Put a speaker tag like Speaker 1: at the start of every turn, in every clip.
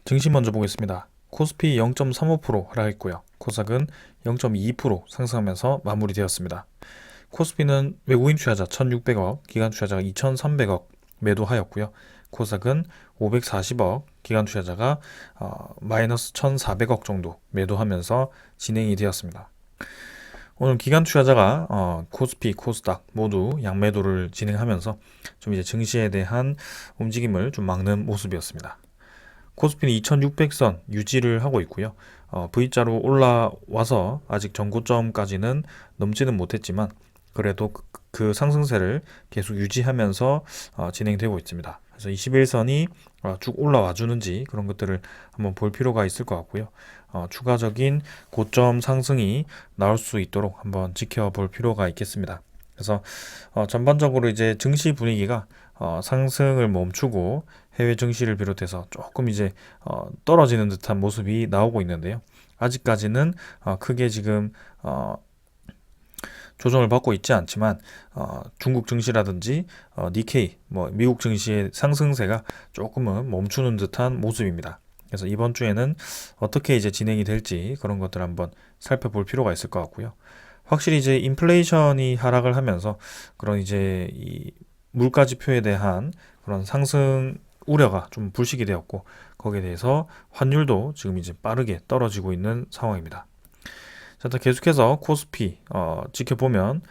Speaker 1: 증시 먼저 보겠습니다. 코스피 0.35% 하락했고요. 코스닥은 0.2% 상승하면서 마무리되었습니다. 코스피는 외국인 투자자 1,600억, 기관 투자자가 2,300억 매도하였고요. 코스닥은 540억, 기관 투자자가 마이너스 1,400억 정도 매도하면서 진행이 되었습니다. 오늘 기관 투자자가 코스피, 코스닥 모두 양매도를 진행하면서 좀 이제 증시에 대한 움직임을 좀 막는 모습이었습니다. 코스피는 2600선 유지를 하고 있고요. V자로 올라와서 아직 전고점까지는 넘지는 못했지만 그래도 그 상승세를 계속 유지하면서 진행되고 있습니다. 그래서 21선이 쭉 올라와 주는지 그런 것들을 한번 볼 필요가 있을 것 같고요. 추가적인 고점 상승이 나올 수 있도록 한번 지켜볼 필요가 있겠습니다. 그래서 전반적으로 이제 증시 분위기가 상승을 멈추고 해외 증시를 비롯해서 조금 이제 떨어지는 듯한 모습이 나오고 있는데요. 아직까지는 크게 지금 조정을 받고 있지 않지만 중국 증시라든지 니케이, 미국 증시의 상승세가 조금은 멈추는 듯한 모습입니다. 그래서 이번 주에는 어떻게 이제 진행이 될지 그런 것들 한번 살펴볼 필요가 있을 것 같고요. 확실히 이제 인플레이션이 하락을 하면서 그런 이제 이 물가 지표에 대한 그런 상승 우려가 좀 불식이 되었고 거기에 대해서 환율도 지금 이제 빠르게 떨어지고 있는 상황입니다. 자, 또 계속해서 코스피 지켜보면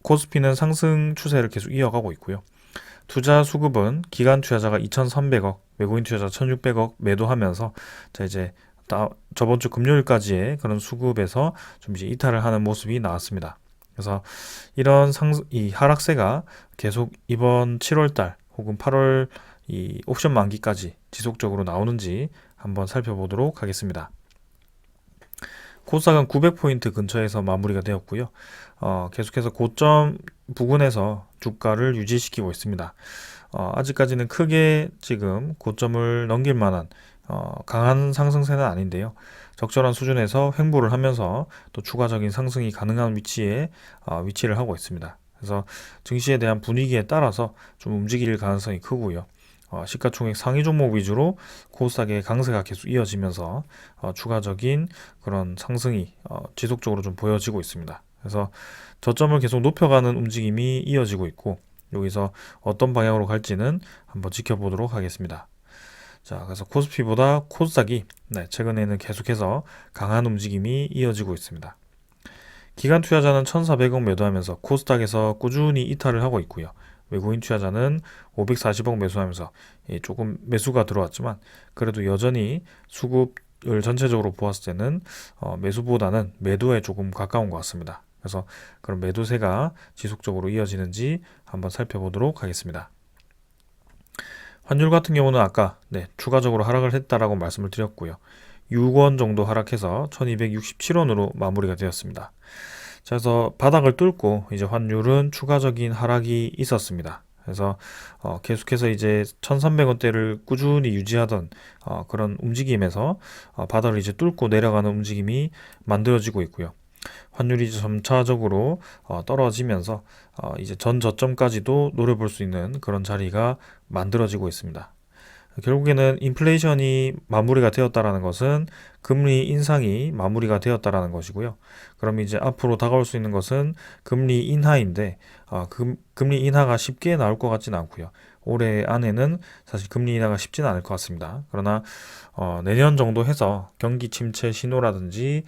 Speaker 1: 코스피는 상승 추세를 계속 이어가고 있고요. 투자 수급은 기관 투자자가 2,300억, 외국인 투자자 1,600억 매도하면서 자 이제 저번 주 금요일까지의 그런 수급에서 좀 이제 이탈을 하는 모습이 나왔습니다. 그래서 이런 이 하락세가 계속 이번 7월달 혹은 8월 이 옵션 만기까지 지속적으로 나오는지 한번 살펴보도록 하겠습니다. 코스닥은 900포인트 근처에서 마무리가 되었고요. 계속해서 고점 부근에서 주가를 유지시키고 있습니다. 아직까지는 크게 지금 고점을 넘길 만한 강한 상승세는 아닌데요. 적절한 수준에서 횡보를 하면서 또 추가적인 상승이 가능한 위치에 위치를 하고 있습니다. 그래서 증시에 대한 분위기에 따라서 좀 움직일 가능성이 크고요. 시가총액 상위 종목 위주로 코스닥의 강세가 계속 이어지면서 추가적인 그런 상승이 지속적으로 좀 보여지고 있습니다. 그래서 저점을 계속 높여가는 움직임이 이어지고 있고 여기서 어떤 방향으로 갈지는 한번 지켜보도록 하겠습니다. 자, 그래서 코스피보다 코스닥이 최근에는 계속해서 강한 움직임이 이어지고 있습니다. 기관 투자자는 1,400억 매도하면서 코스닥에서 꾸준히 이탈을 하고 있고요. 외국인 투자자는 540억 매수하면서 조금 매수가 들어왔지만 그래도 여전히 수급을 전체적으로 보았을 때는 매수보다는 매도에 조금 가까운 것 같습니다. 그래서 그런 매도세가 지속적으로 이어지는지 한번 살펴보도록 하겠습니다. 환율 같은 경우는 아까 추가적으로 하락을 했다라고 말씀을 드렸고요. 6원 정도 하락해서 1267원으로 마무리가 되었습니다. 자, 그래서 바닥을 뚫고 이제 환율은 추가적인 하락이 있었습니다. 그래서 계속해서 이제 1,300원대를 꾸준히 유지하던 그런 움직임에서 바닥을 이제 뚫고 내려가는 움직임이 만들어지고 있고요. 환율이 점차적으로 떨어지면서 이제 전 저점까지도 노려볼 수 있는 그런 자리가 만들어지고 있습니다. 결국에는 인플레이션이 마무리가 되었다라는 것은 금리 인상이 마무리가 되었다라는 것이고요. 그럼 이제 앞으로 다가올 수 있는 것은 금리 인하인데 금리 인하가 쉽게 나올 것 같지는 않고요. 올해 안에는 사실 금리 인하가 쉽지는 않을 것 같습니다. 그러나 내년 정도 해서 경기 침체 신호라든지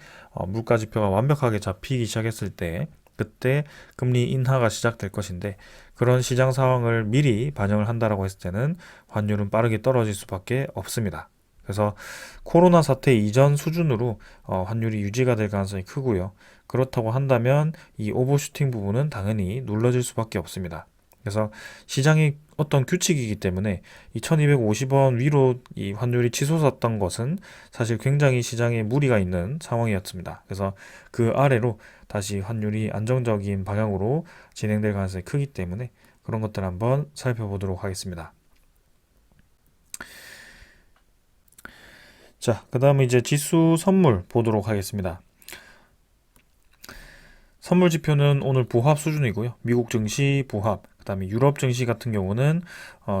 Speaker 1: 물가 지표가 완벽하게 잡히기 시작했을 때 그때 금리 인하가 시작될 것인데 그런 시장 상황을 미리 반영을 한다라고 했을 때는 환율은 빠르게 떨어질 수밖에 없습니다. 그래서 코로나 사태 이전 수준으로 환율이 유지가 될 가능성이 크고요. 그렇다고 한다면 이 오버슈팅 부분은 당연히 눌러질 수밖에 없습니다. 그래서 시장이 어떤 규칙이기 때문에 이 1250원 위로 이 환율이 치솟았던 것은 사실 굉장히 시장에 무리가 있는 상황이었습니다. 그래서 그 아래로 다시 환율이 안정적인 방향으로 진행될 가능성이 크기 때문에 그런 것들 한번 살펴보도록 하겠습니다. 자, 그 다음에 이제 지수 선물 보도록 하겠습니다. 선물 지표는 오늘 보합 수준이고요. 미국 증시 보합, 그 그다음에 유럽 증시 같은 경우는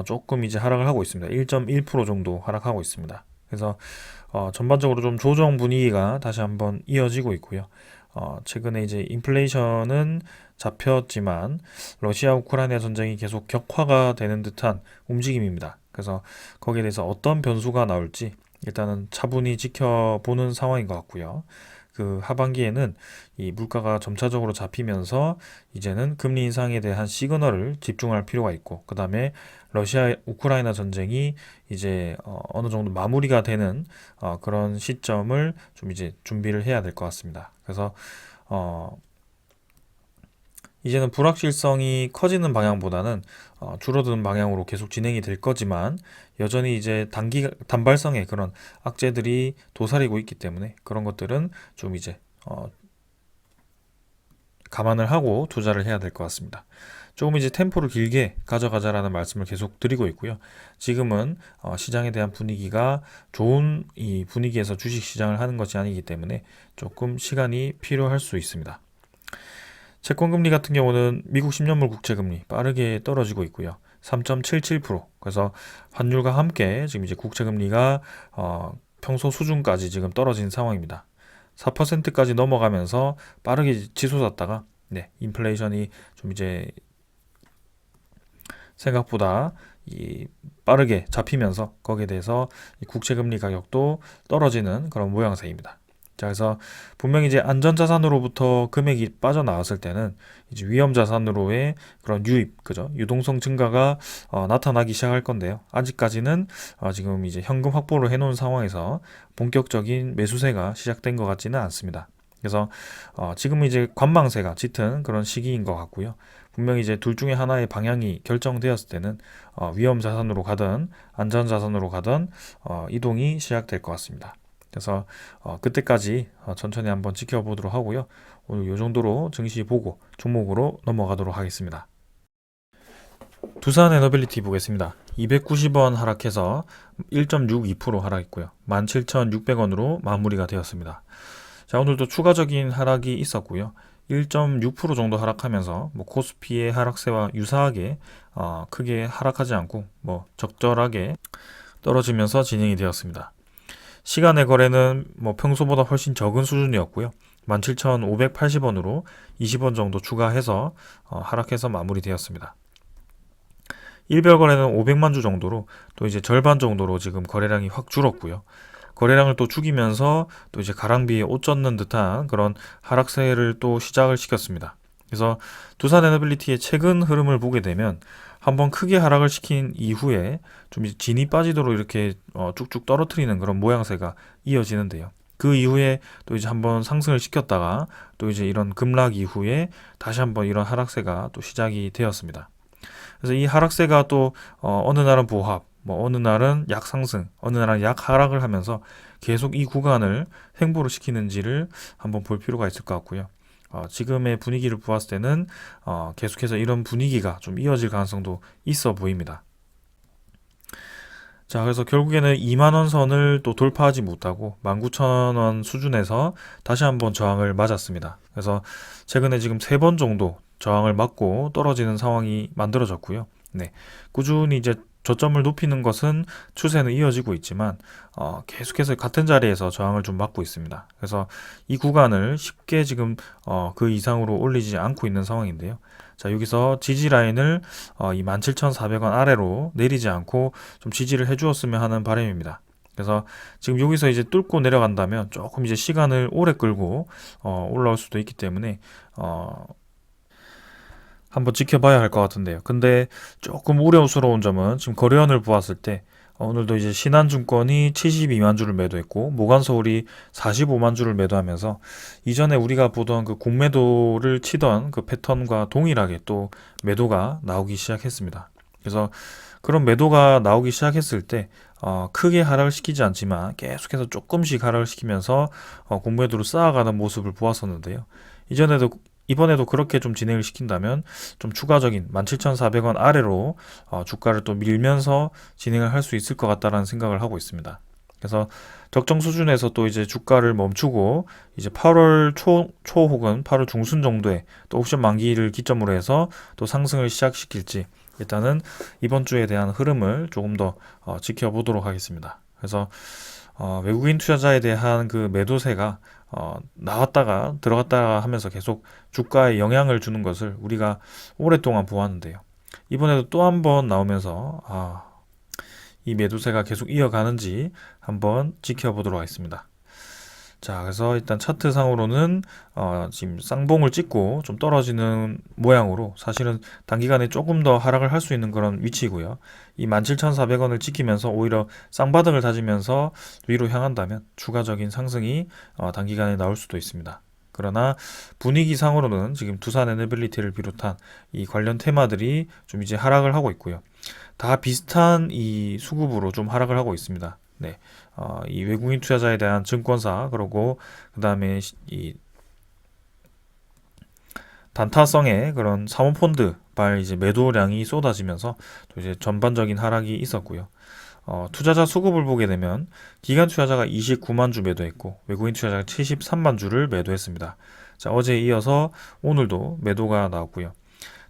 Speaker 1: 조금 이제 하락을 하고 있습니다. 1.1% 정도 하락하고 있습니다. 그래서 전반적으로 좀 조정 분위기가 다시 한번 이어지고 있고요. 최근에 이제 인플레이션은 잡혔지만 러시아 우크라이나 전쟁이 계속 격화가 되는 듯한 움직임입니다. 그래서 거기에 대해서 어떤 변수가 나올지 일단은 차분히 지켜보는 상황인 것 같고요. 그 하반기에는 이 물가가 점차적으로 잡히면서 이제는 금리 인상에 대한 시그널을 집중할 필요가 있고, 그 다음에 러시아 우크라이나 전쟁이 이제 어느 정도 마무리가 되는 그런 시점을 좀 이제 준비를 해야 될 것 같습니다. 그래서 어, 이제는 불확실성이 커지는 방향보다는 줄어드는 방향으로 계속 진행이 될 거지만, 여전히 이제 단발성의 그런 악재들이 도사리고 있기 때문에 그런 것들은 좀 이제 감안을 하고 투자를 해야 될 것 같습니다. 조금 이제 템포를 길게 가져가자라는 말씀을 계속 드리고 있고요. 지금은 시장에 대한 분위기가 좋은 이 분위기에서 주식 시장을 하는 것이 아니기 때문에 조금 시간이 필요할 수 있습니다. 채권금리 같은 경우는 미국 10년물 국채금리 빠르게 떨어지고 있고요. 3.77%. 그래서 환율과 함께 지금 이제 국채금리가 평소 수준까지 지금 떨어진 상황입니다. 4%까지 넘어가면서 빠르게 치솟았다가 인플레이션이 좀 이제 생각보다 빠르게 잡히면서 거기에 대해서 이 국채금리 가격도 떨어지는 그런 모양새입니다. 자, 그래서 분명히 이제 안전자산으로부터 금액이 빠져나왔을 때는 이제 위험자산으로의 그런 유입, 그죠? 유동성 증가가 나타나기 시작할 건데요. 아직까지는 지금 이제 현금 확보를 해놓은 상황에서 본격적인 매수세가 시작된 것 같지는 않습니다. 그래서 지금 이제 관망세가 짙은 그런 시기인 것 같고요. 분명히 이제 둘 중에 하나의 방향이 결정되었을 때는 위험 자산으로 가든 안전 자산으로 가든 이동이 시작될 것 같습니다. 그래서 그때까지 천천히 한번 지켜보도록 하고요. 오늘 이 정도로 증시 보고 종목으로 넘어가도록 하겠습니다. 두산 에너빌리티 보겠습니다. 290원 하락해서 1.62% 하락했고요. 17,600원으로 마무리가 되었습니다. 자, 오늘도 추가적인 하락이 있었고요. 1.6% 정도 하락하면서 코스피의 하락세와 유사하게 크게 하락하지 않고 적절하게 떨어지면서 진행이 되었습니다. 시간의 거래는 평소보다 훨씬 적은 수준이었고요. 17,580원으로 20원 정도 추가해서 하락해서 마무리되었습니다. 일별 거래는 500만 주 정도로 또 이제 절반 정도로 지금 거래량이 확 줄었고요. 거래량을 또 죽이면서 또 이제 가랑비에 옷 젖는 듯한 그런 하락세를 또 시작을 시켰습니다. 그래서 두산 에너빌리티의 최근 흐름을 보게 되면 한번 크게 하락을 시킨 이후에 좀 진이 빠지도록 이렇게 쭉쭉 떨어뜨리는 그런 모양새가 이어지는데요. 그 이후에 또 이제 한번 상승을 시켰다가 또 이제 이런 급락 이후에 다시 한번 이런 하락세가 또 시작이 되었습니다. 그래서 이 하락세가 또 어느 날은 보합, 어느 날은 약상승, 어느 날은 약하락을 하면서 계속 이 구간을 횡보를 시키는지를 한번 볼 필요가 있을 것 같고요. 지금의 분위기를 보았을 때는 계속해서 이런 분위기가 좀 이어질 가능성도 있어 보입니다. 자, 그래서 결국에는 2만원 선을 또 돌파하지 못하고 19,000원 수준에서 다시 한번 저항을 맞았습니다. 그래서 최근에 지금 3번 정도 저항을 맞고 떨어지는 상황이 만들어졌고요. 꾸준히 이제 저점을 높이는 것은 추세는 이어지고 있지만 계속해서 같은 자리에서 저항을 좀 맞고 있습니다. 그래서 이 구간을 쉽게 지금 그 이상으로 올리지 않고 있는 상황인데요. 자, 여기서 지지 라인을 이 17,400원 아래로 내리지 않고 좀 지지를 해주었으면 하는 바람입니다. 그래서 지금 여기서 이제 뚫고 내려간다면 조금 이제 시간을 오래 끌고 올라올 수도 있기 때문에 한번 지켜봐야 할 것 같은데요. 근데 조금 우려스러운 점은 지금 거래원을 보았을 때 오늘도 이제 신한증권이 72만 주를 매도했고 모간서울이 45만 주를 매도하면서 이전에 우리가 보던 그 공매도를 치던 그 패턴과 동일하게 또 매도가 나오기 시작했습니다. 그래서 그런 매도가 나오기 시작했을 때 크게 하락을 시키지 않지만 계속해서 조금씩 하락을 시키면서 공매도를 쌓아가는 모습을 보았었는데요. 이번에도 그렇게 좀 진행을 시킨다면 좀 추가적인 17,400원 아래로 주가를 또 밀면서 진행을 할 수 있을 것 같다라는 생각을 하고 있습니다. 그래서 적정 수준에서 또 이제 주가를 멈추고 이제 8월 초 혹은 8월 중순 정도에 또 옵션 만기를 기점으로 해서 또 상승을 시작시킬지 일단은 이번 주에 대한 흐름을 조금 더 지켜보도록 하겠습니다. 그래서 외국인 투자자에 대한 그 매도세가 나왔다가 들어갔다가 하면서 계속 주가에 영향을 주는 것을 우리가 오랫동안 보았는데요. 이번에도 또 한 번 나오면서 이 매도세가 계속 이어가는지 한번 지켜보도록 하겠습니다. 자, 그래서 일단 차트상으로는 지금 쌍봉을 찍고 좀 떨어지는 모양으로 사실은 단기간에 조금 더 하락을 할 수 있는 그런 위치이고요. 이 17,400원을 지키면서 오히려 쌍바닥을 다지면서 위로 향한다면 추가적인 상승이 단기간에 나올 수도 있습니다. 그러나 분위기상으로는 지금 두산 에너빌리티를 비롯한 이 관련 테마들이 좀 이제 하락을 하고 있고요. 다 비슷한 이 수급으로 좀 하락을 하고 있습니다. 네, 이 외국인 투자자에 대한 증권사 그리고 그 다음에 이 단타성의 그런 사모펀드 발 이제 매도량이 쏟아지면서 또 이제 전반적인 하락이 있었고요. 투자자 수급을 보게 되면 기관 투자자가 29만 주 매도했고 외국인 투자자가 73만 주를 매도했습니다. 자, 어제에 이어서 오늘도 매도가 나왔고요.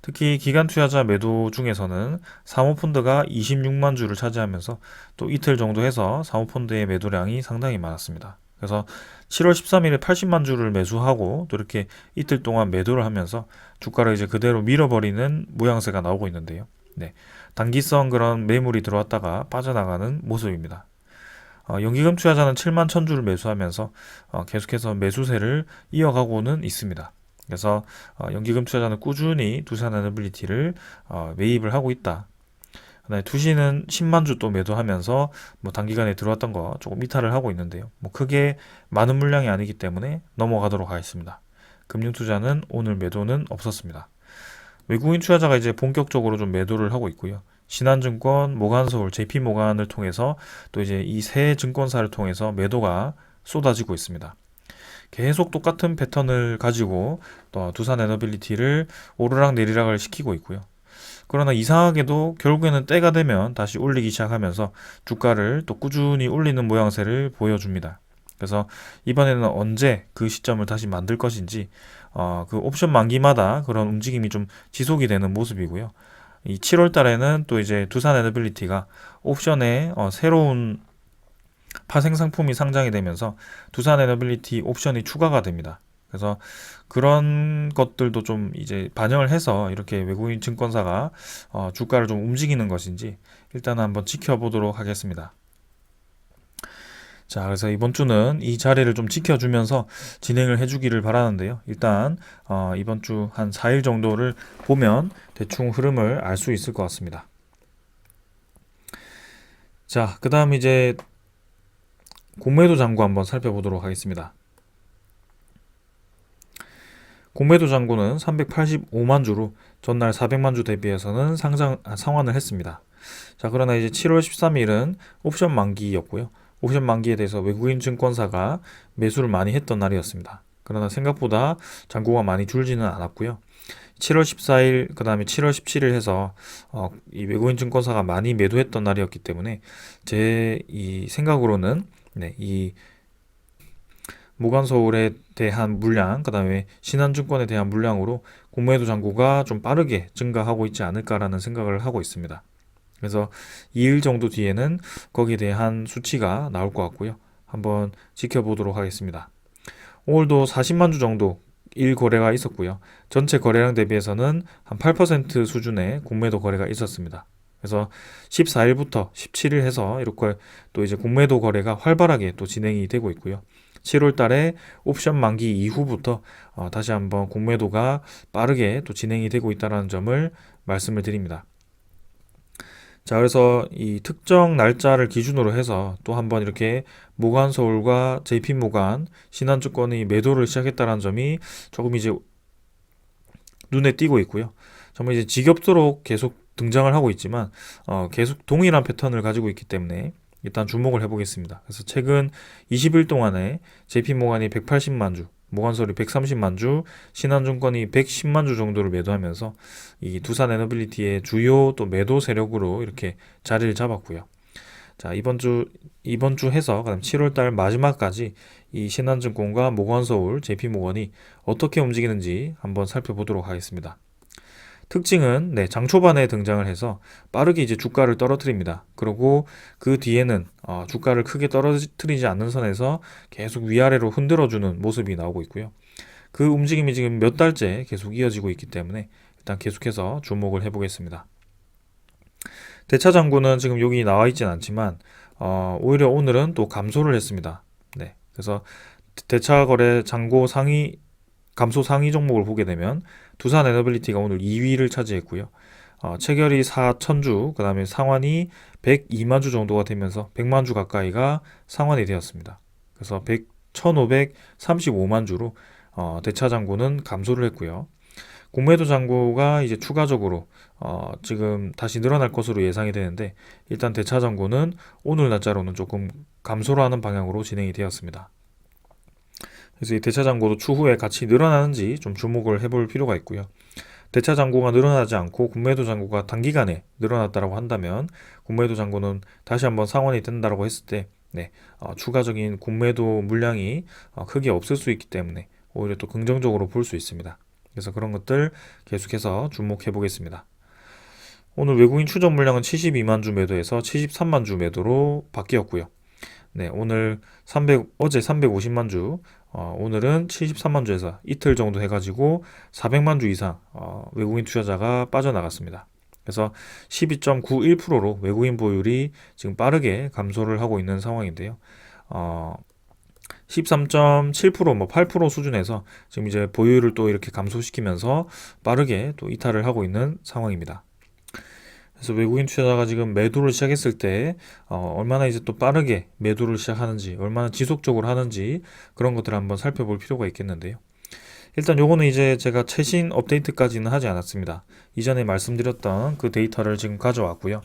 Speaker 1: 특히 기관 투자자 매도 중에서는 사모펀드가 26만 주를 차지하면서 또 이틀 정도 해서 사모펀드의 매도량이 상당히 많았습니다. 그래서 7월 13일에 80만 주를 매수하고 또 이렇게 이틀 동안 매도를 하면서 주가를 이제 그대로 밀어버리는 모양새가 나오고 있는데요. 네, 단기성 그런 매물이 들어왔다가 빠져나가는 모습입니다. 연기금 투자자는 7만 1000주를 매수하면서 계속해서 매수세를 이어가고는 있습니다. 그래서 연기금 투자자는 꾸준히 두산 에너빌리티를 매입을 하고 있다. 그다음에 투시는 10만 주 또 매도하면서 뭐 단기간에 들어왔던 거 조금 이탈을 하고 있는데요. 뭐 크게 많은 물량이 아니기 때문에 넘어가도록 하겠습니다. 금융 투자는 오늘 매도는 없었습니다. 외국인 투자자가 이제 본격적으로 좀 매도를 하고 있고요. 신한증권, 모간서울, JP모간을 통해서 또 이제 이 세 증권사를 통해서 매도가 쏟아지고 있습니다. 계속 똑같은 패턴을 가지고 또 두산 에너빌리티를 오르락 내리락을 시키고 있고요. 그러나 이상하게도 결국에는 때가 되면 다시 올리기 시작하면서 주가를 또 꾸준히 올리는 모양새를 보여줍니다. 그래서 이번에는 언제 그 시점을 다시 만들 것인지 그 옵션 만기마다 그런 움직임이 좀 지속이 되는 모습이고요. 이 7월 달에는 또 이제 두산 에너빌리티가 옵션에 새로운 파생 상품이 상장이 되면서 두산 에너빌리티 옵션이 추가가 됩니다. 그래서 그런 것들도 좀 이제 반영을 해서 이렇게 외국인 증권사가 주가를 좀 움직이는 것인지 일단 한번 지켜보도록 하겠습니다. 자, 그래서 이번 주는 이 자리를 좀 지켜주면서 진행을 해주기를 바라는데요. 일단 이번 주 한 4일 정도를 보면 대충 흐름을 알 수 있을 것 같습니다. 자, 그 다음 이제 공매도 잔고 한번 살펴보도록 하겠습니다. 공매도 잔고는 385만 주로 전날 400만 주 대비해서는 상환을 했습니다. 자, 그러나 이제 7월 13일은 옵션 만기였고요. 옵션 만기에 대해서 외국인 증권사가 매수를 많이 했던 날이었습니다. 그러나 생각보다 잔고가 많이 줄지는 않았고요. 7월 14일, 그 다음에 7월 17일 해서 이 외국인 증권사가 많이 매도했던 날이었기 때문에 제 이 생각으로는 이 모간서울에 대한 물량, 그 다음에 신한증권에 대한 물량으로 공매도 잔고가 좀 빠르게 증가하고 있지 않을까라는 생각을 하고 있습니다. 그래서 2일 정도 뒤에는 거기에 대한 수치가 나올 것 같고요. 한번 지켜보도록 하겠습니다. 오늘도 40만 주 정도 일 거래가 있었고요. 전체 거래량 대비해서는 한 8% 수준의 공매도 거래가 있었습니다. 그래서 14일부터 17일 해서 이렇게 또 이제 공매도 거래가 활발하게 또 진행이 되고 있고요. 7월 달에 옵션 만기 이후부터 다시 한번 공매도가 빠르게 또 진행이 되고 있다는 점을 말씀을 드립니다. 자, 그래서 이 특정 날짜를 기준으로 해서 또 한번 이렇게 모간서울과 JP모간, 신한증권이 매도를 시작했다는 점이 조금 이제 눈에 띄고 있고요. 정말 이제 지겹도록 계속 등장을 하고 있지만 계속 동일한 패턴을 가지고 있기 때문에 일단 주목을 해보겠습니다. 그래서 최근 20일 동안에 JP모간이 180만 주, 모간서울이 130만 주, 신한증권이 110만 주 정도를 매도하면서 이 두산 에너빌리티의 주요 또 매도 세력으로 이렇게 자리를 잡았고요. 자, 이번 주 이번 주 해서 그다음 7월 달 마지막까지 이 신한증권과 모건서울, JP모건이 어떻게 움직이는지 한번 살펴보도록 하겠습니다. 특징은 장 초반에 등장을 해서 빠르게 이제 주가를 떨어뜨립니다. 그리고 그 뒤에는 주가를 크게 떨어뜨리지 않는 선에서 계속 위아래로 흔들어주는 모습이 나오고 있고요. 그 움직임이 지금 몇 달째 계속 이어지고 있기 때문에 일단 계속해서 주목을 해보겠습니다. 대차장구는 지금 여기 나와 있진 않지만 오히려 오늘은 또 감소를 했습니다. 네, 그래서 대차거래 잔고 상위 감소 상위 종목을 보게 되면 두산에너빌리티가 오늘 2위를 차지했고요. 체결이 4,000주, 그 다음에 상환이 102만 주 정도가 되면서 100만 주 가까이가 상환이 되었습니다. 그래서 1,535만 주로 대차장구는 감소를 했고요. 공매도 잔고가 이제 추가적으로 지금 다시 늘어날 것으로 예상이 되는데 일단 대차장고는 오늘 날짜로는 조금 감소를 하는 방향으로 진행이 되었습니다. 그래서 이 대차장고도 추후에 같이 늘어나는지 좀 주목을 해볼 필요가 있고요. 대차장고가 늘어나지 않고 공매도 잔고가 단기간에 늘어났다고 한다면 공매도 잔고는 다시 한번 상환이 된다고 했을 때 추가적인 공매도 물량이 크게 없을 수 있기 때문에 오히려 또 긍정적으로 볼 수 있습니다. 그래서 그런 것들 계속해서 주목해 보겠습니다. 오늘 외국인 추적 물량은 72만 주 매도에서 73만 주 매도로 바뀌었고요. 오늘 어제 350만 주, 오늘은 73만 주에서 이틀 정도 해가지고 400만 주 이상 외국인 투자자가 빠져나갔습니다. 그래서 12.91%로 외국인 보유율이 지금 빠르게 감소를 하고 있는 상황인데요. 13.7%, 8% 수준에서 지금 이제 보유율을 또 이렇게 감소시키면서 빠르게 또 이탈을 하고 있는 상황입니다. 그래서 외국인 투자자가 지금 매도를 시작했을 때 얼마나 이제 또 빠르게 매도를 시작하는지, 얼마나 지속적으로 하는지 그런 것들을 한번 살펴볼 필요가 있겠는데요. 일단 요거는 이제 제가 최신 업데이트까지는 하지 않았습니다. 이전에 말씀드렸던 그 데이터를 지금 가져왔고요.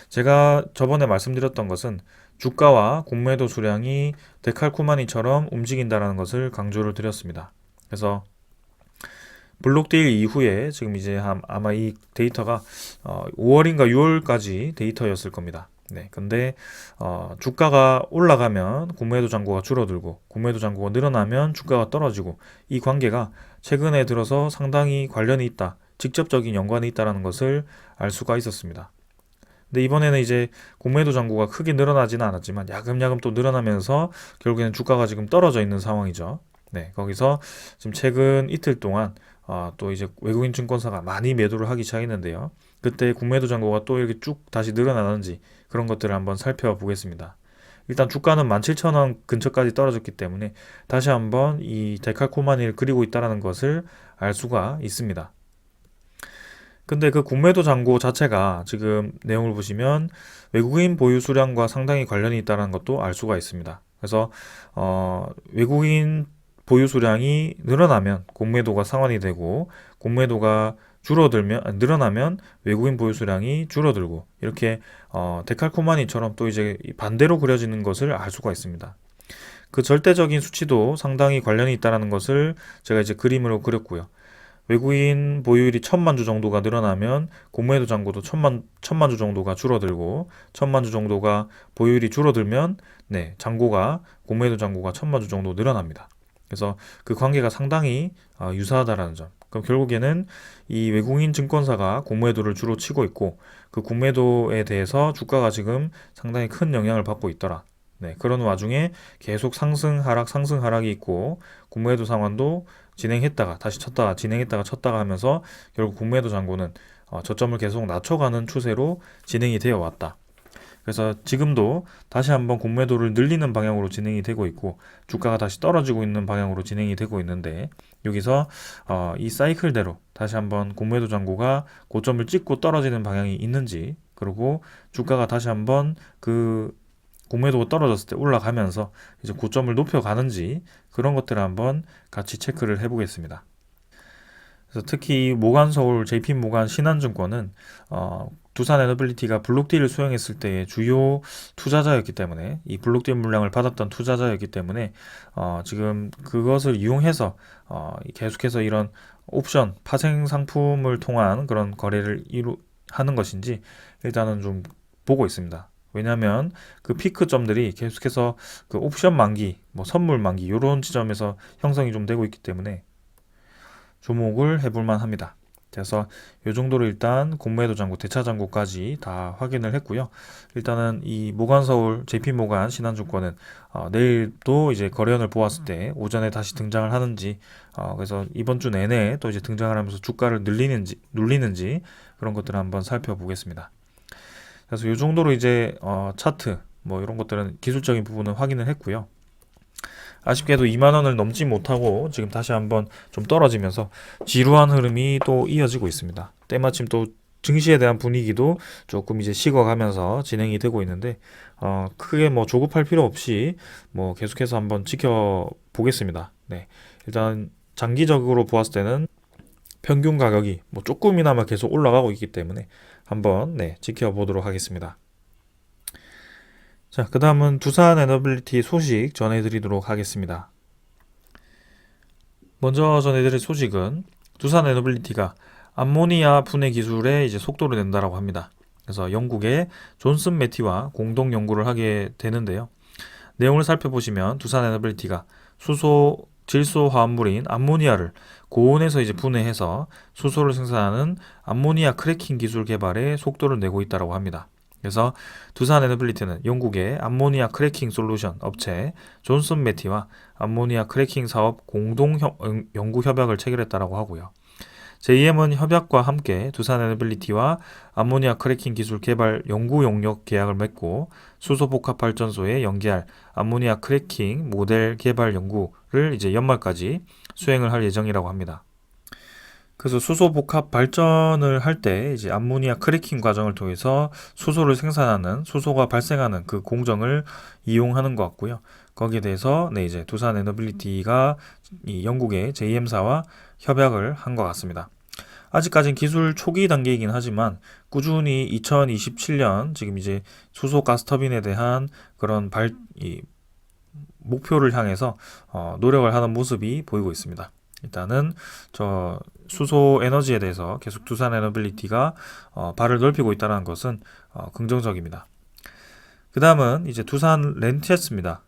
Speaker 1: 제가 저번에 말씀드렸던 것은 주가와 공매도 수량이 데칼코마니처럼 움직인다는 것을 강조를 드렸습니다. 그래서 블록데일 이후에 지금 이제 아마 이 데이터가 5월인가 6월까지 데이터였을 겁니다. 근데 주가가 올라가면 공매도 잔고가 줄어들고 공매도 잔고가 늘어나면 주가가 떨어지고 이 관계가 최근에 들어서 상당히 관련이 있다, 직접적인 연관이 있다는 것을 알 수가 있었습니다. 근데 이번에는 이제 공매도 잔고가 크게 늘어나지는 않았지만 야금야금 또 늘어나면서 결국에는 주가가 지금 떨어져 있는 상황이죠. 거기서 지금 최근 이틀 동안 또 이제 외국인 증권사가 많이 매도를 하기 시작했는데요. 그때 공매도 잔고가 또 이렇게 쭉 다시 늘어나는지 그런 것들을 한번 살펴보겠습니다. 일단 주가는 17,000원 근처까지 떨어졌기 때문에 다시 한번 이 데칼코마니를 그리고 있다는 것을 알 수가 있습니다. 근데 그 공매도 잔고 자체가 지금 내용을 보시면 외국인 보유 수량과 상당히 관련이 있다는 것도 알 수가 있습니다. 그래서 외국인 보유 수량이 늘어나면 공매도가 상환이 되고 공매도가 늘어나면 외국인 보유 수량이 줄어들고 이렇게 데칼코마니처럼 또 이제 반대로 그려지는 것을 알 수가 있습니다. 그 절대적인 수치도 상당히 관련이 있다는 것을 제가 이제 그림으로 그렸고요. 외국인 보유율이 1,000만 주 정도가 늘어나면 공매도 잔고도 1,000만 주 정도가 줄어들고 1,000만 주 정도가 보유율이 줄어들면 공매도 잔고가 1,000만 주 정도 늘어납니다. 그래서 그 관계가 상당히 유사하다라는 점. 그럼 결국에는 이 외국인 증권사가 공매도를 주로 치고 있고 그 공매도에 대해서 주가가 지금 상당히 큰 영향을 받고 있더라. 그런 와중에 계속 상승 하락이 있고 공매도 상환도 진행했다가 다시 쳤다가 진행했다가 쳤다가 하면서 결국 공매도 잔고는 저점을 계속 낮춰가는 추세로 진행이 되어 왔다. 그래서 지금도 다시 한번 공매도를 늘리는 방향으로 진행이 되고 있고 주가가 다시 떨어지고 있는 방향으로 진행이 되고 있는데 여기서 이 사이클대로 다시 한번 공매도 잔고가 고점을 찍고 떨어지는 방향이 있는지, 그리고 주가가 다시 한번 그 공매도가 떨어졌을 때 올라가면서 이제 고점을 높여가는지 그런 것들을 한번 같이 체크를 해보겠습니다. 그래서 특히 모간서울, JP모간, 신한증권은 두산에너빌리티가 블록딜을 수행했을 때의 주요 투자자였기 때문에 이 블록딜 물량을 받았던 투자자였기 때문에 지금 그것을 이용해서 계속해서 이런 옵션, 파생 상품을 통한 그런 거래를 하는 것인지 일단은 좀 보고 있습니다. 왜냐하면 그 피크점들이 계속해서 그 옵션 만기, 뭐 선물 만기 이런 지점에서 형성이 좀 되고 있기 때문에 주목을 해볼 만합니다. 그래서 이 정도로 일단 공매도 잔고, 대차 잔고까지 다 확인을 했고요. 일단은 이 모간서울, JP모간 신한증권은 내일도 이제 거래원을 보았을 때 오전에 다시 등장을 하는지, 그래서 이번 주 내내 또 이제 등장을 하면서 주가를 눌리는지 그런 것들을 한번 살펴보겠습니다. 그래서 이 정도로 이제 차트 뭐 이런 것들은 기술적인 부분은 확인을 했고요. 아쉽게도 2만 원을 넘지 못하고 지금 다시 한번 좀 떨어지면서 지루한 흐름이 또 이어지고 있습니다. 때마침 또 증시에 대한 분위기도 조금 이제 식어가면서 진행이 되고 있는데 크게 뭐 조급할 필요 없이 뭐 계속해서 한번 지켜보겠습니다. 네, 일단 장기적으로 보았을 때는 평균 가격이 뭐 조금이나마 계속 올라가고 있기 때문에 한번 지켜보도록 하겠습니다. 자, 그 다음은 두산 에너빌리티 소식 전해드리도록 하겠습니다. 먼저 전해드릴 소식은 두산 에너빌리티가 암모니아 분해 기술에 이제 속도를 낸다라고 합니다. 그래서 영국의 존슨 매티와 공동 연구를 하게 되는데요. 내용을 살펴보시면 두산 에너빌리티가 수소 질소 화합물인 암모니아를 고온에서 이제 분해해서 수소를 생산하는 암모니아 크래킹 기술 개발에 속도를 내고 있다고 합니다. 그래서 두산 에너빌리티는 영국의 암모니아 크래킹 솔루션 업체 존슨 매티와 암모니아 크래킹 사업 공동 연구 협약을 체결했다고 하고요. JM은 협약과 함께 두산 에너빌리티와 암모니아 크래킹 기술 개발 연구 용역 계약을 맺고 수소복합발전소에 연계할 암모니아 크래킹 모델 개발 연구를 이제 연말까지 수행을 할 예정이라고 합니다. 그래서 수소 복합 발전을 할 때 이제 암모니아 크래킹 과정을 통해서 수소를 생산하는 수소가 발생하는 그 공정을 이용하는 것 같고요. 거기에 대해서 이제 두산 에너빌리티가 이 영국의 JM사와 협약을 한 것 같습니다. 아직까지는 기술 초기 단계이긴 하지만 꾸준히 2027년 지금 이제 수소 가스터빈에 대한 그런 목표를 향해서 노력을 하는 모습이 보이고 있습니다. 일단은 저 수소 에너지에 대해서 계속 두산 에너빌리티가 발을 넓히고 있다는 것은 긍정적입니다. 그 다음은 이제 두산 렌체스입니다.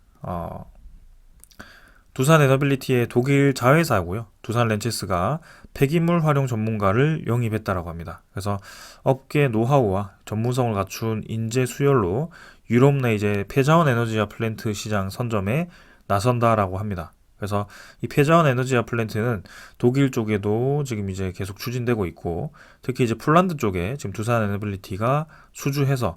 Speaker 1: 두산 에너빌리티의 독일 자회사고요. 두산 렌체스가 폐기물 활용 전문가를 영입했다라고 합니다. 그래서 업계 노하우와 전문성을 갖춘 인재 수혈로 유럽 내 이제 폐자원 에너지와 플랜트 시장 선점에 나선다라고 합니다. 그래서 이 폐자원 에너지와 플랜트는 독일 쪽에도 지금 이제 계속 추진되고 있고, 특히 이제 폴란드 쪽에 지금 두산 에너빌리티가 수주해서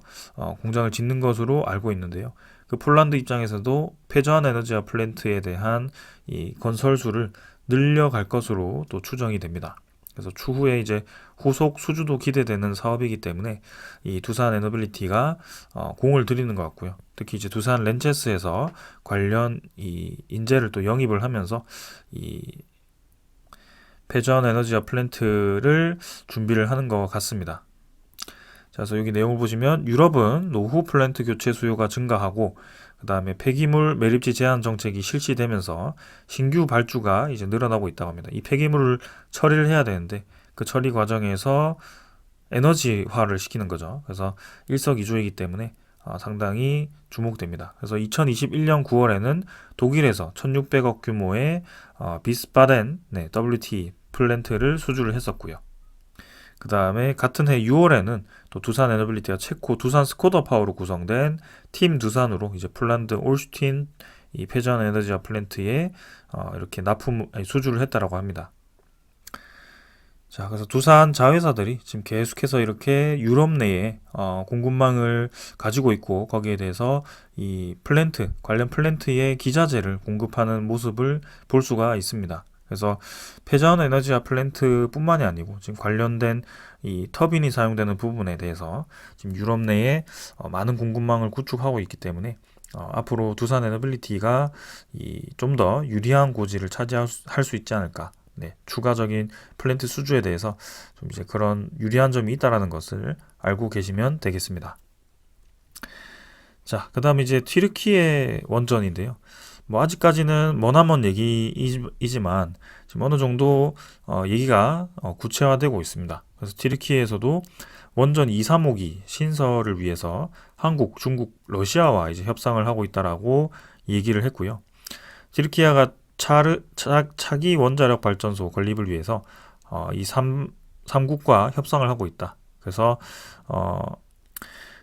Speaker 1: 공장을 짓는 것으로 알고 있는데요. 그 폴란드 입장에서도 폐자원 에너지와 플랜트에 대한 이 건설수를 늘려갈 것으로 또 추정이 됩니다. 그래서 추후에 이제 후속 수주도 기대되는 사업이기 때문에 이 두산 에너빌리티가 공을 들이는 것 같고요. 특히 이제 두산 렌체스에서 관련 이 인재를 또 영입을 하면서 이 폐전 에너지와 플랜트를 준비를 하는 것 같습니다. 자, 그래서 여기 내용을 보시면 유럽은 노후 플랜트 교체 수요가 증가하고 그 다음에 폐기물 매립지 제한 정책이 실시되면서 신규 발주가 이제 늘어나고 있다고 합니다. 이 폐기물을 처리를 해야 되는데 그 처리 과정에서 에너지화를 시키는 거죠. 그래서 일석이조이기 때문에 상당히 주목됩니다. 그래서 2021년 9월에는 독일에서 1600억 규모의 비스바덴 WT 플랜트를 수주를 했었고요. 그 다음에 같은 해 6월에는 또 두산 에너빌리티가 체코 두산 스코더 파워로 구성된 팀 두산으로 이제 폴란드 올슈틴 이 폐전 에너지와 플랜트에 이렇게 수주를 했다라고 합니다. 자, 그래서 두산 자회사들이 지금 계속해서 이렇게 유럽 내에 공급망을 가지고 있고 거기에 대해서 이 관련 플랜트의 기자재를 공급하는 모습을 볼 수가 있습니다. 그래서 폐전 에너지와 플랜트뿐만이 아니고 지금 관련된 이 터빈이 사용되는 부분에 대해서 지금 유럽 내에 많은 공급망을 구축하고 있기 때문에 앞으로 두산 에너빌리티가 좀 더 유리한 고지를 차지할 수 있지 않을까. 추가적인 플랜트 수주에 대해서 좀 이제 그런 유리한 점이 있다라는 것을 알고 계시면 되겠습니다. 자, 그 다음에 이제 튀르키예 원전인데요. 뭐 아직까지는 머나먼 얘기이지만 지금 어느 정도 얘기가 구체화되고 있습니다. 그래서 튀르키예에서도 원전 2, 3호기 신설을 위해서 한국, 중국, 러시아와 이제 협상을 하고 있다라고 얘기를 했고요. 튀르키예가 차기 원자력 발전소 건립을 위해서 이 3국과 협상을 하고 있다. 그래서 어,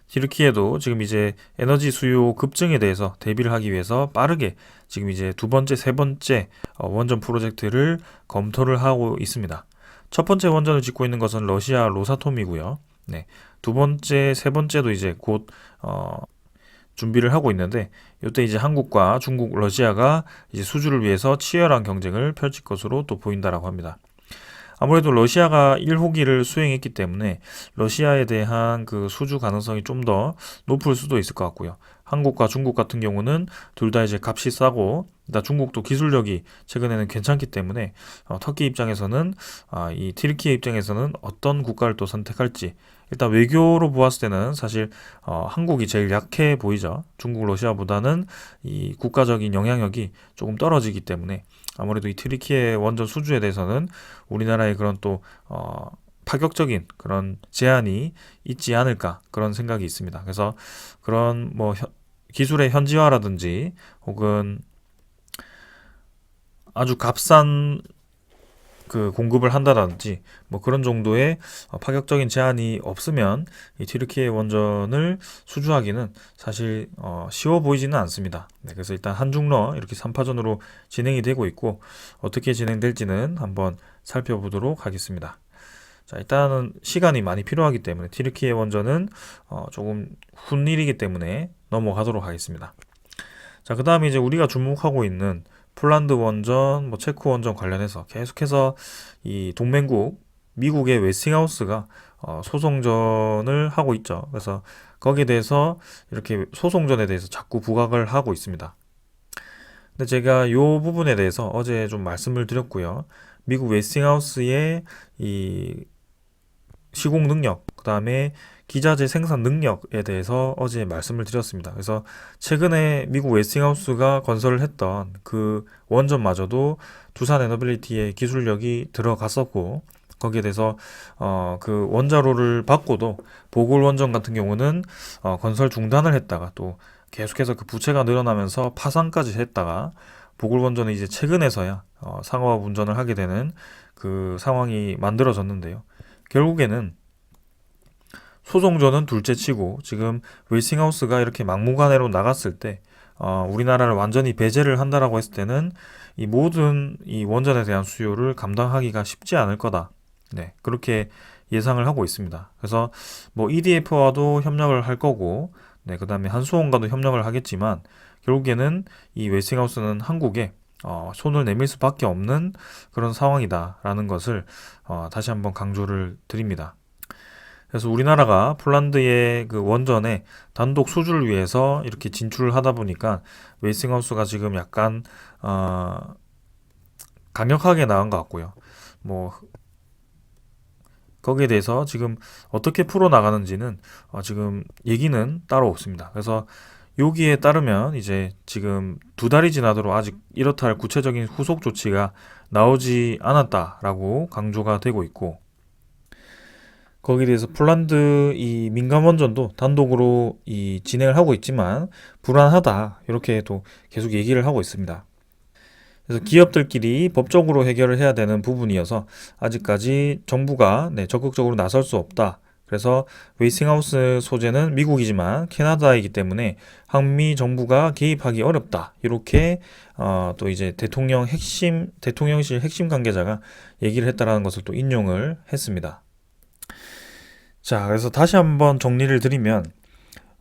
Speaker 1: 튀르키예도 지금 이제 에너지 수요 급증에 대해서 대비를 하기 위해서 빠르게 지금 이제 두 번째, 세 번째 원전 프로젝트를 검토를 하고 있습니다. 첫 번째 원전을 짓고 있는 것은 러시아 로사톰이고요. 네, 두 번째, 세 번째도 이제 곧 준비를 하고 있는데 이때 이제 한국과 중국, 러시아가 이제 수주를 위해서 치열한 경쟁을 펼칠 것으로 또 보인다라고 합니다. 아무래도 러시아가 1호기를 수행했기 때문에 러시아에 대한 그 수주 가능성이 좀 더 높을 수도 있을 것 같고요. 한국과 중국 같은 경우는 둘 다 이제 값이 싸고, 일단 중국도 기술력이 최근에는 괜찮기 때문에 터키 입장에서는 이 튀르키예 입장에서는 어떤 국가를 또 선택할지, 일단 외교로 보았을 때는 사실 한국이 제일 약해 보이죠. 중국, 러시아보다는 이 국가적인 영향력이 조금 떨어지기 때문에 아무래도 이 튀르키예 원전 수주에 대해서는 우리나라의 그런 또 파격적인 그런 제한이 있지 않을까 그런 생각이 있습니다. 그래서 그런 뭐 기술의 현지화라든지 혹은 아주 값싼 그 공급을 한다든지 뭐 그런 정도의 파격적인 제한이 없으면 이 튀르키예 원전을 수주하기는 사실 쉬워 보이지는 않습니다. 네, 그래서 일단 한중러 이렇게 3파전으로 진행이 되고 있고 어떻게 진행될지는 한번 살펴보도록 하겠습니다. 자, 일단은 시간이 많이 필요하기 때문에 튀르키예 원전은 조금 훗일이기 때문에 넘어가도록 하겠습니다. 자, 그 다음에 이제 우리가 주목하고 있는 폴란드 원전, 뭐 체코 원전 관련해서 계속해서 이 동맹국 미국의 웨스팅하우스가 소송전을 하고 있죠. 그래서 거기에 대해서 이렇게 소송전에 대해서 자꾸 부각을 하고 있습니다. 근데 제가 이 부분에 대해서 어제 좀 말씀을 드렸고요. 미국 웨스팅하우스의 이 시공 능력, 그 다음에 기자재 생산 능력에 대해서 어제 말씀을 드렸습니다. 그래서 최근에 미국 웨스팅하우스가 건설을 했던 그 원전마저도 두산 에너빌리티의 기술력이 들어갔었고, 거기에 대해서 그 원자로를 받고도 보골 원전 같은 경우는 건설 중단을 했다가 또 계속해서 그 부채가 늘어나면서 파산까지 했다가 보골 원전은 이제 최근에서야 상업 운전을 하게 되는 그 상황이 만들어졌는데요. 결국에는 소송전은 둘째치고 지금 웨스팅하우스가 이렇게 막무가내로 나갔을 때 우리나라를 완전히 배제를 한다라고 했을 때는 이 모든 이 원전에 대한 수요를 감당하기가 쉽지 않을 거다. 네, 그렇게 예상을 하고 있습니다. 그래서 뭐 EDF와도 협력을 할 거고, 네, 그다음에 한수원과도 협력을 하겠지만 결국에는 이 웨스팅하우스는 한국에 손을 내밀 수밖에 없는 그런 상황이다라는 것을 다시 한번 강조를 드립니다. 그래서 우리나라가 폴란드의 그 원전에 단독 수주를 위해서 이렇게 진출을 하다 보니까 웨스팅하우스가 지금 약간 강력하게 나간 것 같고요. 뭐 거기에 대해서 지금 어떻게 풀어 나가는지는 지금 얘기는 따로 없습니다. 그래서 여기에 따르면 이제 지금 두 달이 지나도록 아직 이렇다 할 구체적인 후속 조치가 나오지 않았다라고 강조가 되고 있고, 거기에 대해서 폴란드 이 민간 원전도 단독으로 이 진행을 하고 있지만 불안하다 이렇게 또 계속 얘기를 하고 있습니다. 그래서 기업들끼리 법적으로 해결을 해야 되는 부분이어서 아직까지 정부가 적극적으로 나설 수 없다. 그래서 웨이스팅하우스 소재는 미국이지만 캐나다이기 때문에 한미 정부가 개입하기 어렵다. 이렇게 또 이제 대통령실 핵심 관계자가 얘기를 했다라는 것을 또 인용을 했습니다. 자, 그래서 다시 한번 정리를 드리면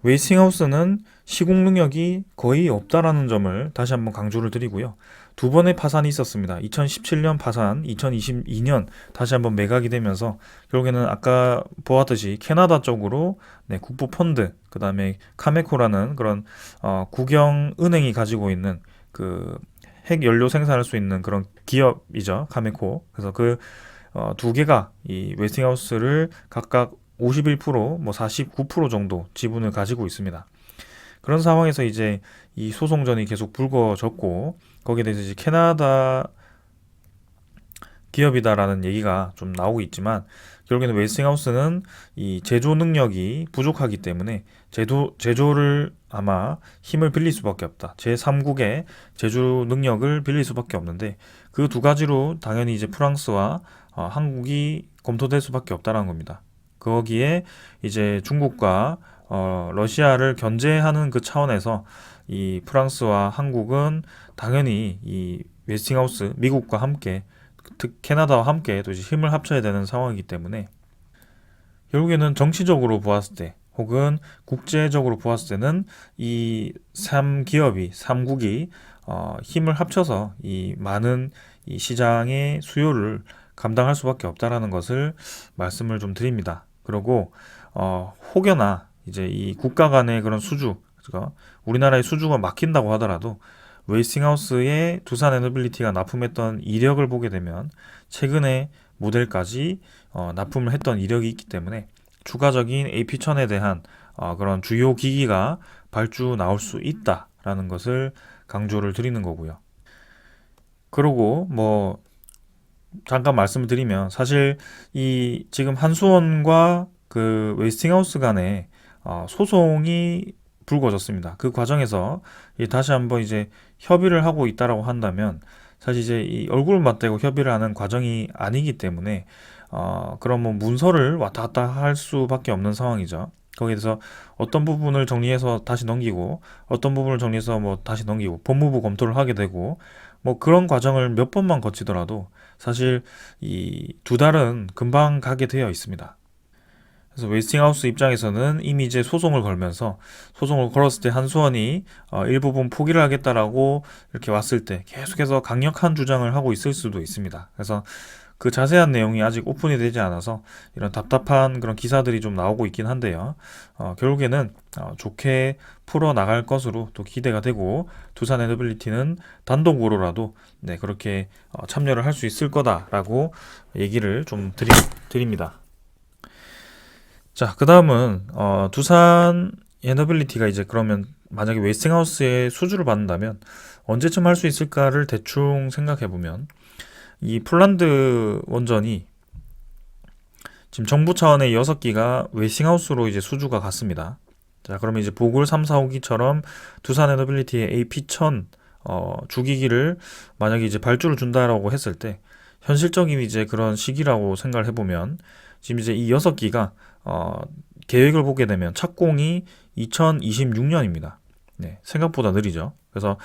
Speaker 1: 웨이스팅하우스는 시공 능력이 거의 없다라는 점을 다시 한번 강조를 드리고요. 두 번의 파산이 있었습니다. 2017년 파산, 2022년 다시 한번 매각이 되면서 결국에는 아까 보았듯이 캐나다 쪽으로 국부 펀드, 그 다음에 카메코라는 그런 국영 은행이 가지고 있는 그 핵 연료 생산할 수 있는 그런 기업이죠. 카메코. 그래서 그 두 개가 이 웨스팅하우스를 각각 51%, 뭐 49% 정도 지분을 가지고 있습니다. 그런 상황에서 이제 이 소송전이 계속 불거졌고, 거기에 대해서 이제 캐나다 기업이다라는 얘기가 좀 나오고 있지만 결국에는 웨스팅하우스는 이 제조 능력이 부족하기 때문에 제조를 아마 힘을 빌릴 수밖에 없다. 제3국의 제조 능력을 빌릴 수밖에 없는데 그 두 가지로 당연히 이제 프랑스와 한국이 검토될 수밖에 없다는 겁니다. 거기에 이제 중국과 러시아를 견제하는 그 차원에서 이 프랑스와 한국은 당연히 이 웨스팅하우스 미국과 함께 캐나다와 함께 또 이제 힘을 합쳐야 되는 상황이기 때문에 결국에는 정치적으로 보았을 때 혹은 국제적으로 보았을 때는 이 3기업이 3국이 힘을 합쳐서 이 많은 이 시장의 수요를 감당할 수밖에 없다라는 것을 말씀을 좀 드립니다. 그리고 혹여나 이제 이 국가 간의 그런 수주, 그러니까 우리나라의 수주가 막힌다고 하더라도 웨이스팅하우스의 두산 에너빌리티가 납품했던 이력을 보게 되면 최근에 모델까지 납품을 했던 이력이 있기 때문에 추가적인 AP1000에 대한 그런 주요 기기가 발주 나올 수 있다라는 것을 강조를 드리는 거고요. 그리고 뭐 잠깐 말씀을 드리면 사실 이 지금 한수원과 그 웨스팅하우스 간에 소송이 불거졌습니다. 그 과정에서 다시 한번 이제 협의를 하고 있다라고 한다면 사실 이제 이 얼굴 맞대고 협의를 하는 과정이 아니기 때문에 그런 뭐 문서를 왔다 갔다 할 수밖에 없는 상황이죠. 거기에 대해서 어떤 부분을 정리해서 다시 넘기고 어떤 부분을 정리해서 뭐 다시 넘기고 법무부 검토를 하게 되고 뭐 그런 과정을 몇 번만 거치더라도 사실 이 두 달은 금방 가게 되어 있습니다. 그래서 웨스팅하우스 입장에서는 이미 이제 소송을 걸면서 소송을 걸었을 때 한수원이 일부분 포기를 하겠다라고 이렇게 왔을 때 계속해서 강력한 주장을 하고 있을 수도 있습니다. 그래서 그 자세한 내용이 아직 오픈이 되지 않아서 이런 답답한 그런 기사들이 좀 나오고 있긴 한데요. 결국에는 좋게 풀어 나갈 것으로 또 기대가 되고 두산 에너빌리티는 단독으로라도 네, 그렇게 참여를 할 수 있을 거다라고 얘기를 좀 드립니다. 자, 그 다음은 두산 에너빌리티가 이제 그러면 만약에 웨스팅하우스에 수주를 받는다면 언제쯤 할 수 있을까를 대충 생각해 보면 이 폴란드 원전이 지금 정부 차원의 6기가 웨스팅하우스로 이제 수주가 갔습니다. 자, 그러면 이제 보글 3, 4호기처럼 두산 에너빌리티의 AP1000 주기기를 만약에 이제 발주를 준다라고 했을 때 현실적인 이제 그런 시기라고 생각을 해보면 지금 이제 이 6기가 계획을 보게 되면 착공이 2026년입니다. 네, 생각보다 느리죠. 그래서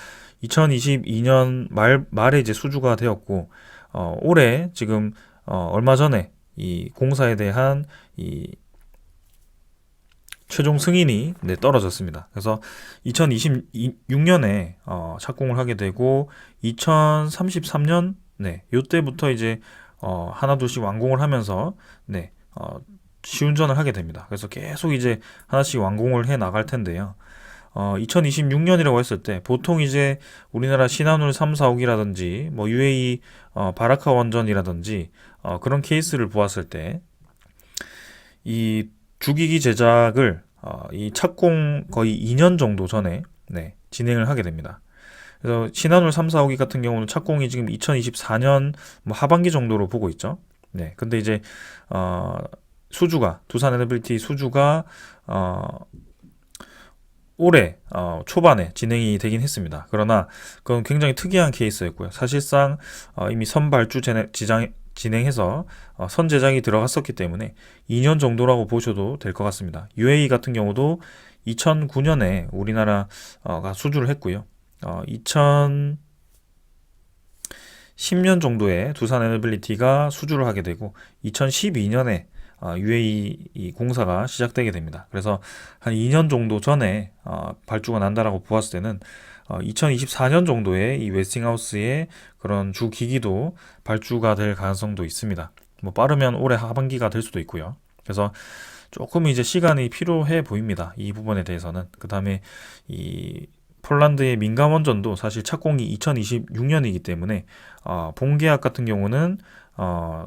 Speaker 1: 2022년 말에 이제 수주가 되었고 올해 지금 얼마 전에 이 공사에 대한 이 최종 승인이 네, 떨어졌습니다. 그래서 2026년에 착공을 하게 되고 2033년 네, 요때부터 이제 하나둘씩 완공을 하면서 네, 시운전을 하게 됩니다. 그래서 계속 이제 하나씩 완공을 해 나갈 텐데요. 2026년이라고 했을 때 보통 이제 우리나라 신한울 3, 4호기라든지 뭐 UAE 바라카 원전이라든지 그런 케이스를 보았을 때 이 주기기 제작을 이 착공 거의 2년 정도 전에 네, 진행을 하게 됩니다. 그래서 신한울 3, 4호기 같은 경우는 착공이 지금 2024년 뭐 하반기 정도로 보고 있죠. 네, 근데 이제 수주가 두산 에너빌리티 수주가 올해 초반에 진행이 되긴 했습니다. 그러나 그건 굉장히 특이한 케이스였고요. 사실상 이미 선발주 진행해서 선제작이 들어갔었기 때문에 2년 정도라고 보셔도 될 것 같습니다. UAE 같은 경우도 2009년에 우리나라가 수주를 했고요. 2010년 정도에 두산 에너빌리티가 수주를 하게 되고 2012년에 UAE 공사가 시작되게 됩니다. 그래서 한 2년 정도 전에 발주가 난다라고 보았을 때는 2024년 정도에 이 웨스팅하우스의 그런 주 기기도 발주가 될 가능성도 있습니다. 뭐 빠르면 올해 하반기가 될 수도 있고요. 그래서 조금 이제 시간이 필요해 보입니다. 이 부분에 대해서는. 그 다음에 이 폴란드의 민간 원전도 사실 착공이 2026년이기 때문에 본계약 같은 경우는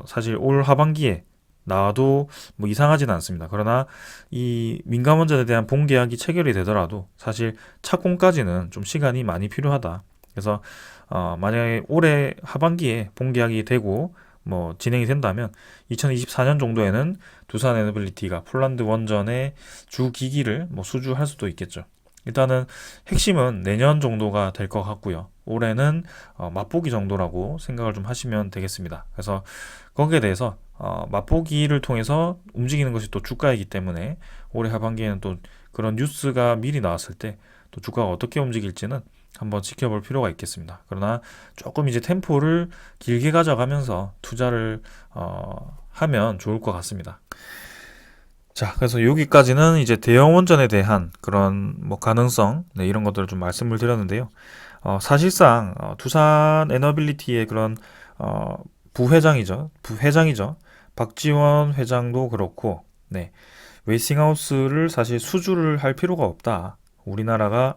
Speaker 1: 사실 올 하반기에 나와도 뭐 이상하지는 않습니다. 그러나 이 민간 원전에 대한 본계약이 체결이 되더라도 사실 착공까지는 좀 시간이 많이 필요하다. 그래서 만약에 올해 하반기에 본계약이 되고 뭐 진행이 된다면 2024년 정도에는 두산 에너빌리티가 폴란드 원전의 주 기기를 뭐 수주할 수도 있겠죠. 일단은 핵심은 내년 정도가 될 것 같고요. 올해는 맛보기 정도라고 생각을 좀 하시면 되겠습니다. 그래서 거기에 대해서 맛보기를 통해서 움직이는 것이 또 주가이기 때문에 올해 하반기에는 또 그런 뉴스가 미리 나왔을 때 또 주가가 어떻게 움직일지는 한번 지켜볼 필요가 있겠습니다. 그러나 조금 이제 템포를 길게 가져가면서 투자를 하면 좋을 것 같습니다. 자, 그래서 여기까지는 이제 대형 원전에 대한 그런 뭐 가능성, 네, 이런 것들을 좀 말씀을 드렸는데요. 사실상 두산 에너빌리티의 그런 부회장이죠. 박지원 회장도 그렇고, 네, 웨이스팅하우스를 사실 수주를 할 필요가 없다. 우리나라가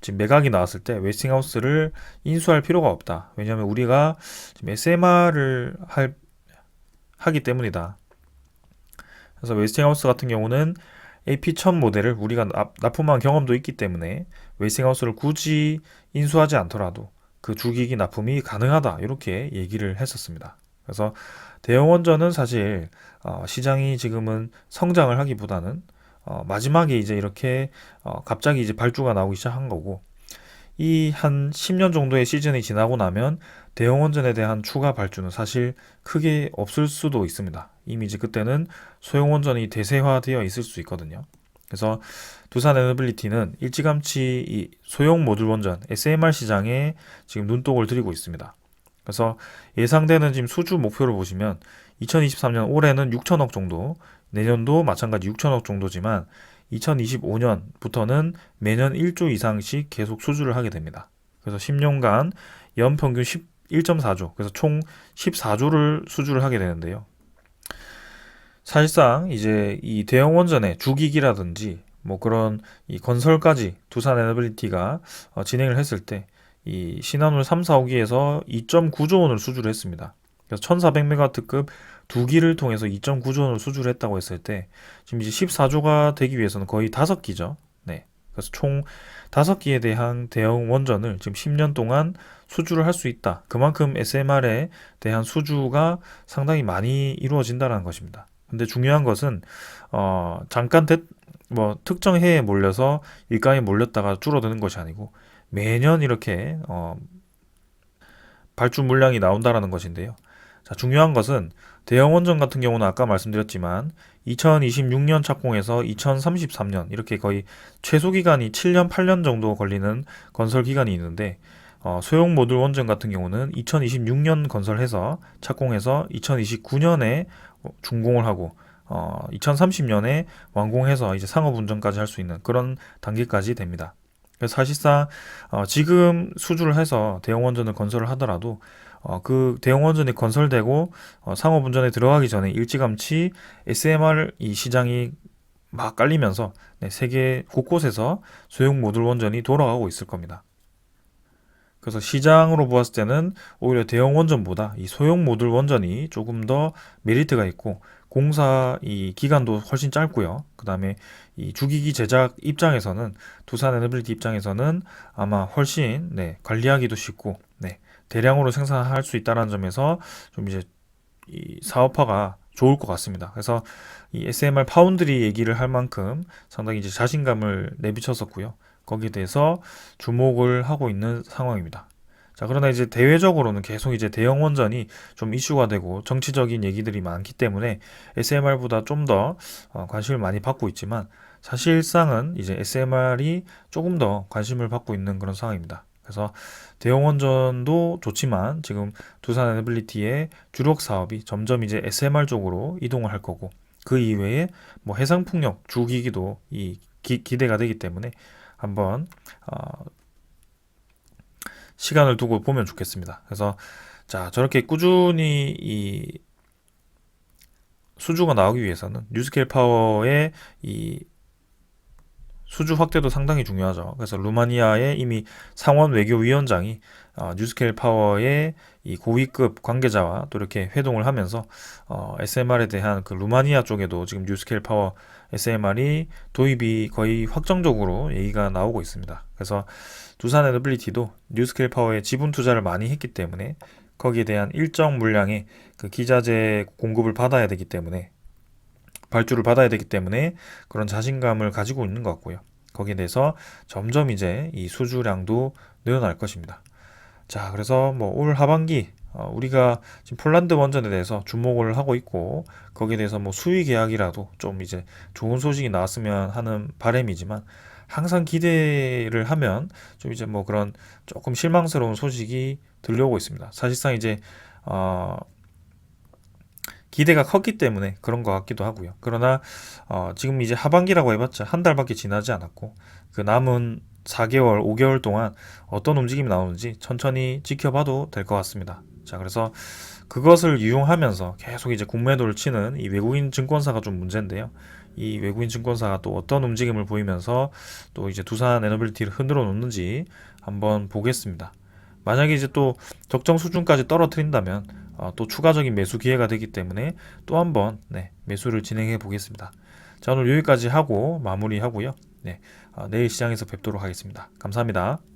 Speaker 1: 지금 매각이 나왔을 때 웨이스팅하우스를 인수할 필요가 없다. 왜냐하면 우리가 지금 SMR을 하기 때문이다. 그래서 웨이스팅하우스 같은 경우는 AP1000 모델을 우리가 납품한 경험도 있기 때문에 웨이스팅하우스를 굳이 인수하지 않더라도 그 주기기 납품이 가능하다 이렇게 얘기를 했었습니다. 그래서 대형 원전은 사실 시장이 지금은 성장을 하기보다는 마지막에 이제 이렇게 갑자기 이제 발주가 나오기 시작한 거고 이 한 10년 정도의 시즌이 지나고 나면 대형 원전에 대한 추가 발주는 사실 크게 없을 수도 있습니다. 이미 이제 그때는 소형 원전이 대세화되어 있을 수 있거든요. 그래서 두산 에너빌리티는 일찌감치 이 소형 모듈 원전 SMR 시장에 지금 눈독을 들이고 있습니다. 그래서 예상되는 지금 수주 목표를 보시면 2023년 올해는 6천억 정도, 내년도 마찬가지 6천억 정도지만 2025년부터는 매년 1조 이상씩 계속 수주를 하게 됩니다. 그래서 10년간 연평균 1.4조, 그래서 총 14조를 수주를 하게 되는데요. 사실상 이제 이 대형 원전의 주기기라든지 뭐 그런 이 건설까지 두산 에너빌리티가 진행을 했을 때 이 신한울 3, 4호기에서 2.9조 원을 수주를 했습니다. 그래서 1400메가와트급 두 기를 통해서 2.9조 원을 수주를 했다고 했을 때 지금 이제 14조가 되기 위해서는 거의 5기죠. 네. 그래서 총 5기에 대한 대형 원전을 지금 10년 동안 수주를 할 수 있다. 그만큼 SMR에 대한 수주가 상당히 많이 이루어진다는 것입니다. 근데 중요한 것은 잠깐 뭐 특정 해에 몰려서 일감이 몰렸다가 줄어드는 것이 아니고 매년 이렇게 발주 물량이 나온다라는 것인데요. 자, 중요한 것은 대형 원전 같은 경우는 아까 말씀드렸지만 2026년 착공해서 2033년 이렇게 거의 최소 기간이 7년, 8년 정도 걸리는 건설 기간이 있는데 소형 모듈 원전 같은 경우는 2026년 건설해서 착공해서 2029년에 준공을 하고 2030년에 완공해서 이제 상업 운전까지 할 수 있는 그런 단계까지 됩니다. 그래서 사실상 지금 수주를 해서 대형 원전을 건설을 하더라도 그 대형 원전이 건설되고 상업 운전에 들어가기 전에 일찌감치 SMR 이 시장이 막 깔리면서 네, 세계 곳곳에서 소형 모듈 원전이 돌아가고 있을 겁니다. 그래서 시장으로 보았을 때는 오히려 대형 원전보다 이 소형 모듈 원전이 조금 더 메리트가 있고 공사 이 기간도 훨씬 짧고요. 그 다음에 이 주기기 제작 입장에서는 두산 에너빌리티 입장에서는 아마 훨씬 네, 관리하기도 쉽고 네, 대량으로 생산할 수 있다는 점에서 좀 이제 이 사업화가 좋을 것 같습니다. 그래서 이 SMR 파운드리 얘기를 할 만큼 상당히 이제 자신감을 내비쳤었고요. 거기에 대해서 주목을 하고 있는 상황입니다. 자, 그러나 이제 대외적으로는 계속 이제 대형 원전이 좀 이슈가 되고 정치적인 얘기들이 많기 때문에 SMR보다 좀 더 관심을 많이 받고 있지만 사실상은 이제 SMR이 조금 더 관심을 받고 있는 그런 상황입니다. 그래서 대형 원전도 좋지만 지금 두산 에너빌리티의 주력 사업이 점점 이제 SMR 쪽으로 이동을 할 거고 그 이외에 뭐 해상풍력 주기기도 기대가 되기 때문에 한번 시간을 두고 보면 좋겠습니다. 그래서 자, 저렇게 꾸준히 이 수주가 나오기 위해서는 뉴스케일 파워의 이 수주 확대도 상당히 중요하죠. 그래서 루마니아의 이미 상원 외교위원장이 뉴스케일 파워의 이 고위급 관계자와 또 이렇게 회동을 하면서 SMR에 대한 그 루마니아 쪽에도 지금 뉴스케일 파워 SMR이 도입이 거의 확정적으로 얘기가 나오고 있습니다. 그래서 두산 에너빌리티도 뉴스케일 파워에 지분 투자를 많이 했기 때문에 거기에 대한 일정 물량의 그 기자재 공급을 받아야 되기 때문에 발주를 받아야 되기 때문에 그런 자신감을 가지고 있는 것 같고요. 거기에 대해서 점점 이제 이 수주량도 늘어날 것입니다. 자, 그래서 뭐 올 하반기 우리가 지금 폴란드 원전에 대해서 주목을 하고 있고 거기에 대해서 뭐 수의 계약이라도 좀 이제 좋은 소식이 나왔으면 하는 바람이지만 항상 기대를 하면 좀 이제 뭐 그런 조금 실망스러운 소식이 들려오고 있습니다. 사실상 이제 어, 기대가 컸기 때문에 그런 것 같기도 하고요. 그러나 지금 이제 하반기라고 해봤자 한 달밖에 지나지 않았고 그 남은 4개월, 5개월 동안 어떤 움직임이 나오는지 천천히 지켜봐도 될 것 같습니다. 자, 그래서 그것을 이용하면서 계속 이제 국매도를 치는 이 외국인 증권사가 좀 문제인데요. 이 외국인 증권사가 또 어떤 움직임을 보이면서 또 이제 두산 에너빌리티를 흔들어 놓는지 한번 보겠습니다. 만약에 이제 또 적정 수준까지 떨어뜨린다면 또 추가적인 매수 기회가 되기 때문에 또 한번 네, 매수를 진행해 보겠습니다. 자, 오늘 여기까지 하고 마무리하고요. 네, 내일 시장에서 뵙도록 하겠습니다. 감사합니다.